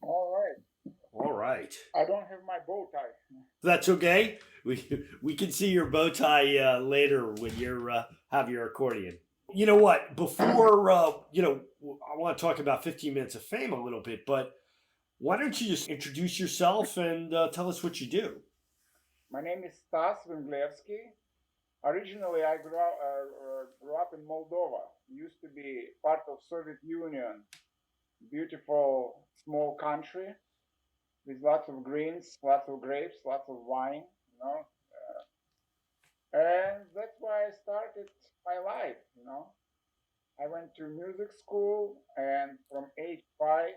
All right. All right. I don't have my bow tie. That's okay. We can see your bow tie later when you have your accordion. You know what? Before I want to talk about 15 minutes of fame a little bit, but why don't you just introduce yourself and tell us what you do? My name is Stas Venglevski. Originally, I grew up in Moldova. Used to be part of Soviet Union. Beautiful small country with lots of greens, lots of grapes, lots of wine. You know, and that's why I started my life. I went to music school, and from age 5,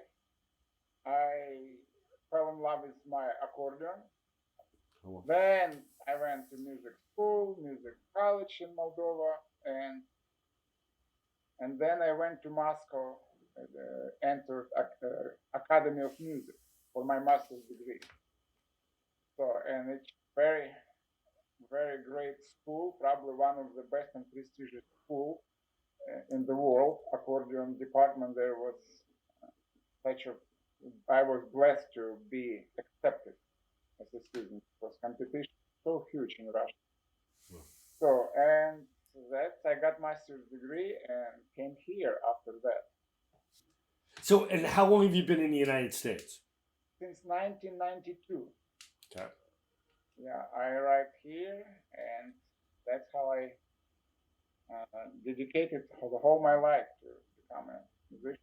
I fell in love with my accordion. Oh, Then I went to music school, music college in Moldova, and then I went to Moscow, entered Academy of Music for my master's degree. So, and it's very, very great school, probably one of the best and prestigious school in the world. Accordion department there was such a, I was blessed to be accepted as a student because competition is so huge in Russia. well. So, and that I got master's degree and came here after that. So, and how long have you been in the United States? Since 1992, Okay. yeah, I arrived here, and that's how I dedicated the whole my life to become a musician.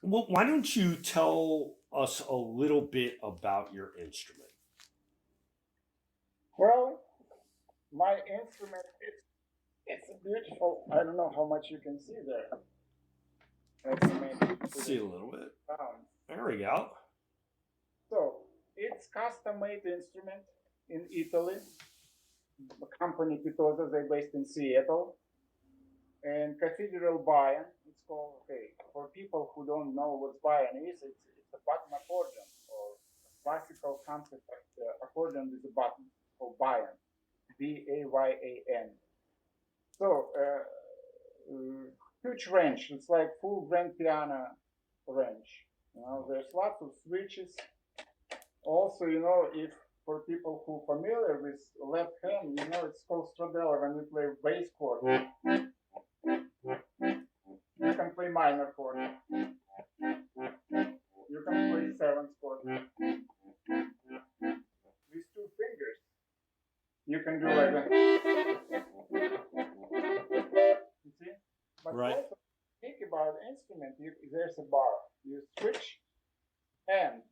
Well, why don't you tell us a little bit about your instrument? Well, my instrument is it's a beautiful. I don't know how much you can see there. Let's maybe Let's put see it a little bit. down. There we go. So it's custom-made instrument in Italy. The company Pitoza, they're based in Seattle. And Cathedral bayan, it's called, okay, for people who don't know what bayan is, it's a button accordion or classical concept of accordion with a button, called bayan, Bayan. So, huge range, it's like full grand piano range. There's lots of switches. Also, if for people who are familiar with left hand, it's called stradella when we play bass chord. You can play minor chord. You can play seventh chord. These two fingers, you can do like that. You see? But Right. also, think about instrument. There's a bar. You switch, and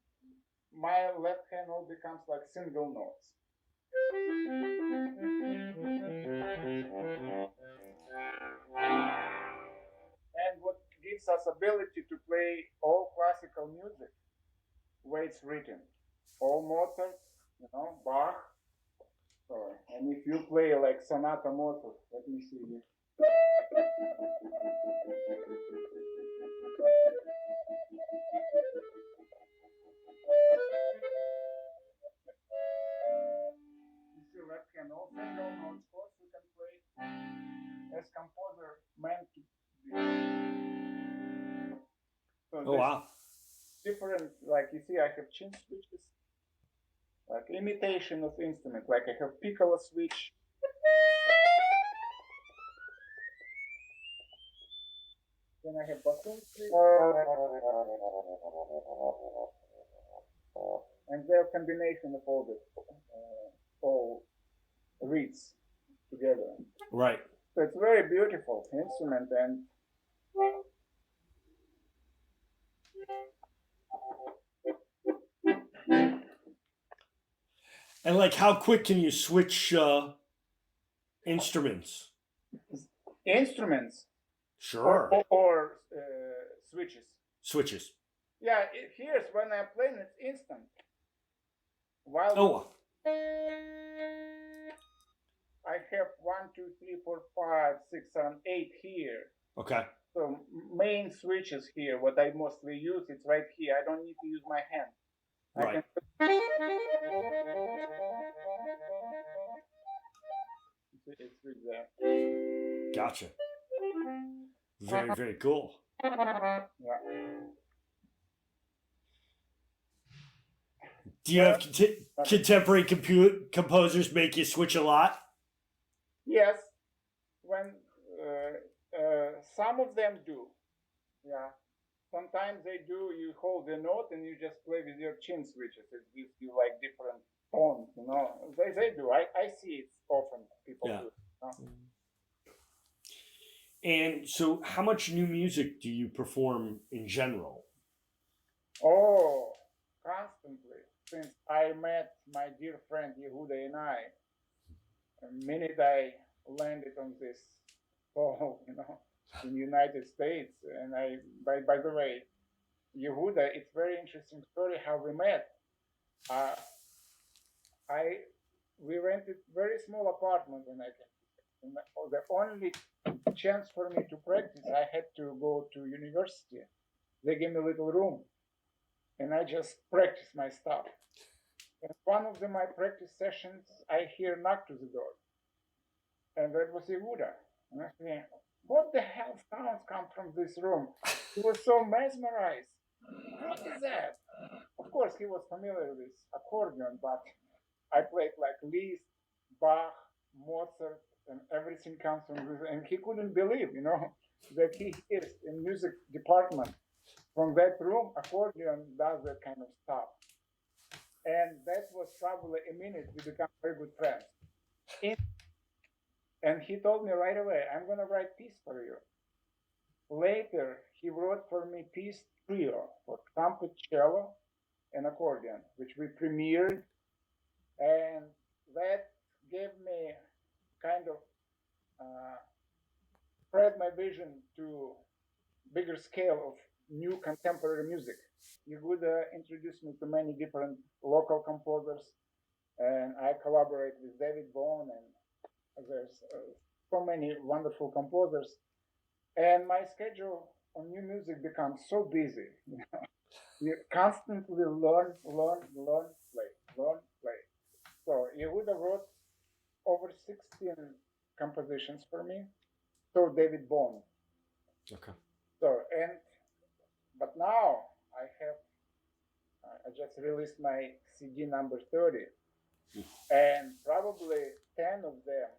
my left hand all becomes like single notes. And what gives us ability to play all classical music, way it's written, all Mozart, Bach. So, and if you play like Sonata Mozart, let me see here. You see left hand all single notes, chords you can play as composer meant to be. So Oh there's wow. different, like you see, I have chin switches, like imitation of instrument, like I have piccolo switch. Then I have bassoon switch, and they're a combination of all reeds together. Right. So it's very beautiful instrument, and And like, how quick can you switch instruments? instruments or Sure. or, or switches. Switches. Yeah, here's when I'm playing, it's instant. While Oh, I have one, two, three, four, five, six, seven, eight here. okay. So main switches here, what I mostly use, it's right here. I don't need to use my hand. I Right. can. It's with Gotcha. Very, very cool. yeah. Do you have contemporary composers make you switch a lot? Yes, when some of them do, yeah. Sometimes they do. You hold the note and you just play with your chin switches. It gives you like different tones, you know. They do. I see it often. People Yeah. do. You know? And so, how much new music do you perform in general? Oh, constantly. Since I met my dear friend Yehuda and I, the minute I landed on this soil, you know, in United States, and by the way, Yehuda, it's very interesting story how we met. Uh, I we rented very small apartment when I came. And the only chance for me to practice, I had to go to university. They gave me a little room, and I just practice my stuff. And one of my practice sessions, I hear knock to the door, and that was Yehuda. And I said, "What the hell sounds come from this room?" He was so mesmerized. What is that? Of course, he was familiar with accordion, but I played like Liszt, Bach, Mozart, and everything comes from this. And he couldn't believe, you know, that he is in music department. From that room, accordion does that kind of stuff. And that was probably a minute we become very good friends. And he told me right away, I'm going to write piece for you. Later, he wrote for me piece trio for trumpet, cello, and accordion, which we premiered. And that gave me kind of spread my vision to bigger scale of new contemporary music. You would introduce me to many different local composers, and I collaborate with David Bone, and there's so many wonderful composers. And my schedule on new music becomes so busy. You constantly learn, play. So Yehuda wrote over 16 compositions for me. So David Bone. Okay. So but now I just released my CD number 30, and probably 10 of them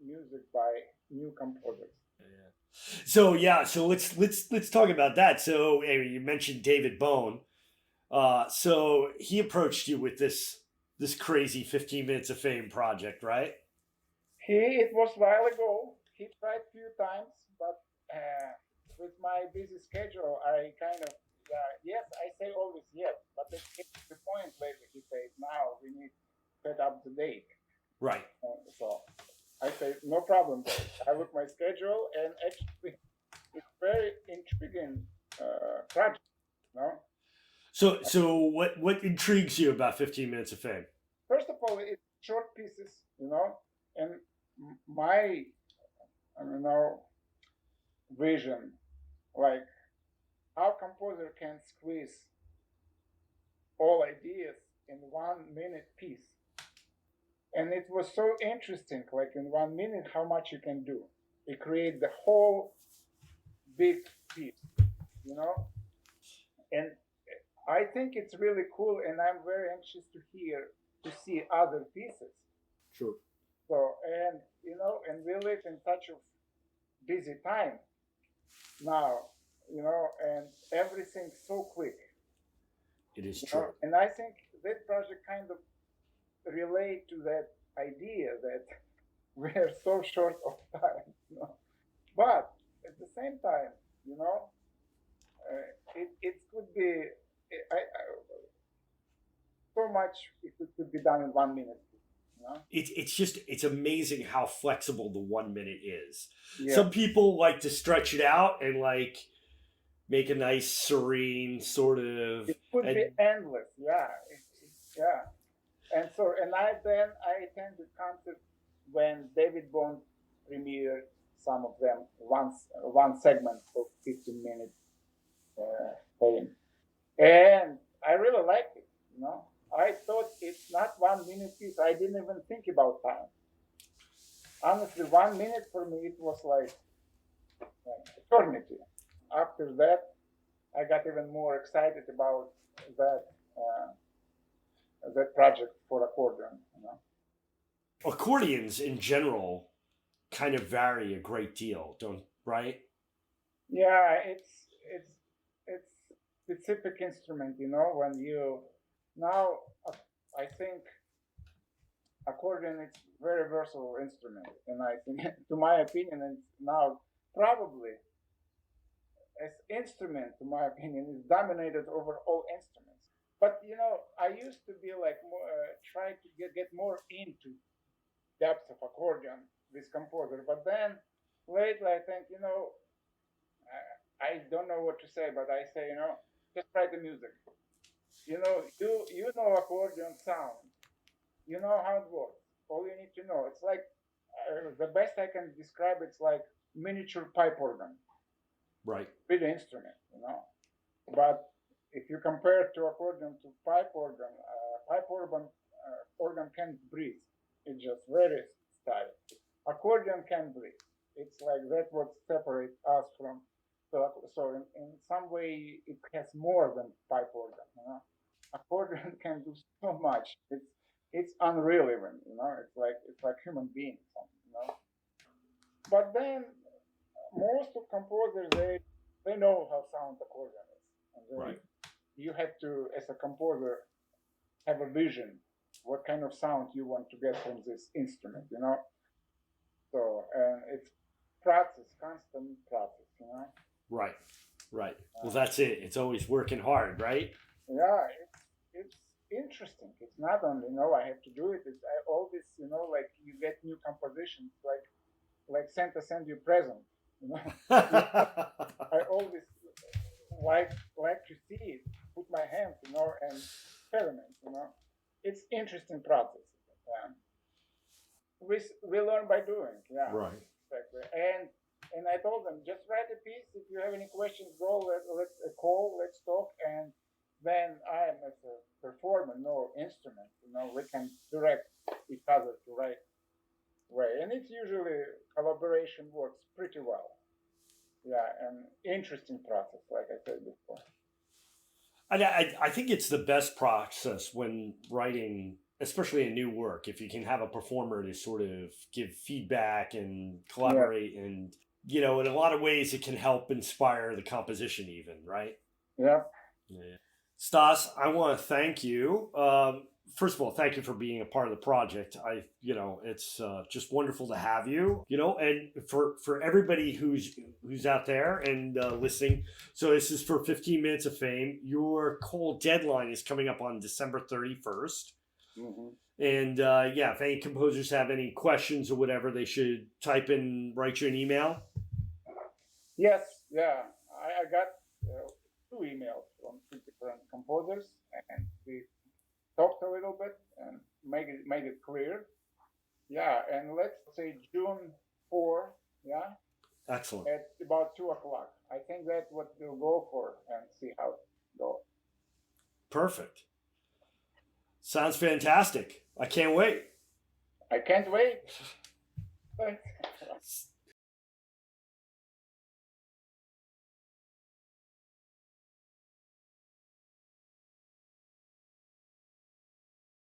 music by new composers. So let's talk about that. So you mentioned David Bone. So he approached you with this crazy 15 minutes of fame project, right? It was a while ago. He tried a few times, but with my busy schedule, I kind of, yes, I say always yes, but it came to the point later he said, now we need to set up the date. Right. So I say, no problem. I look my schedule, and actually, it's very intriguing project, you know? So what intrigues you about 15 minutes of fame? First of all, it's short pieces, you know, and my, I don't know, vision, like how composer can squeeze all ideas in 1 minute piece. And it was so interesting, like in 1 minute, how much you can do. It create the whole big piece, you know? And I think it's really cool, and I'm very anxious to see other pieces. Sure. So, and you know, and we live in such a busy time now, you know, and everything's so quick. It is true. Know? And I think that project kind of relate to that idea that we are so short of time, you know. But at the same time, you know, it could be so much it could be done in 1 minute. You know? It's amazing how flexible the 1 minute is. Yeah. Some people like to stretch it out and like make a nice serene sort of. It could be endless, yeah, yeah. And so, and I attended concert when David Bone premiered some of them one segment of 15 minutes fame, and I really liked it. You know, I thought it's not 1 minute piece. I didn't even think about time. Honestly, 1 minute for me it was like eternity. After that, I got even more excited about that that project for accordion. Accordions in general kind of vary a great deal, don't right? Yeah, it's specific instrument. When you now, I think accordion is very versatile instrument, and I think, to my opinion, it's now probably as instrument, to my opinion, is dominated over all instruments. But I used to be like more, try to get more into depth of accordion this composer, but then lately I think I don't know what to say, but I say just write the music. You know accordion sound. You know how it works. All you need to know. It's like the best I can describe. It's like miniature pipe organ Right. with the instrument. But if you compare it to accordion to pipe organ can't breathe. It's just very style. Accordion can breathe. It's like that what separates us from. So in some way it has more than pipe organ. Accordion can do so much. It's unreal even. It's like human beings. But then most of composers they know how sound accordion is, and Right. you have to, as a composer, have a vision what kind of sound you want to get from this instrument. So and it's practice, constant practice. Right. Right. Well, that's it. It's always working hard, right? Yeah, it's interesting. It's not only I have to do it. It's all this like you get new compositions like Santa send you present. You know, I always like to see it, put my hands, and experiment. It's interesting process. Yeah. We learn by doing. Yeah, Right. exactly. And I told them just write a piece. If you have any questions, go. Let's call. Let's talk. And then I am as a performer, no instrument. We can direct each other to write way, and it's usually collaboration works pretty well. Yeah, and interesting process, like I said before. I think it's the best process when writing, especially a new work, if you can have a performer to sort of give feedback and Yeah, collaborate, and in a lot of ways it can help inspire the composition, even, right? yeah. Yeah. Stas, I want to thank you. First of all, thank you for being a part of the project. It's just wonderful to have you. And for everybody who's out there and listening. So this is for 15 Minutes of Fame. Your call deadline is coming up on December 31st. Hmm. And yeah, if any composers have any questions or whatever, they should write you an email. Yes, yeah. I got two emails from two different composers, and we talked a little bit and made it clear. Yeah, and let's say June 4. Yeah, Excellent. at about 2 o'clock. I think that's what we'll go for and see how it goes. Perfect. Sounds fantastic. I can't wait. I can't wait. Thanks.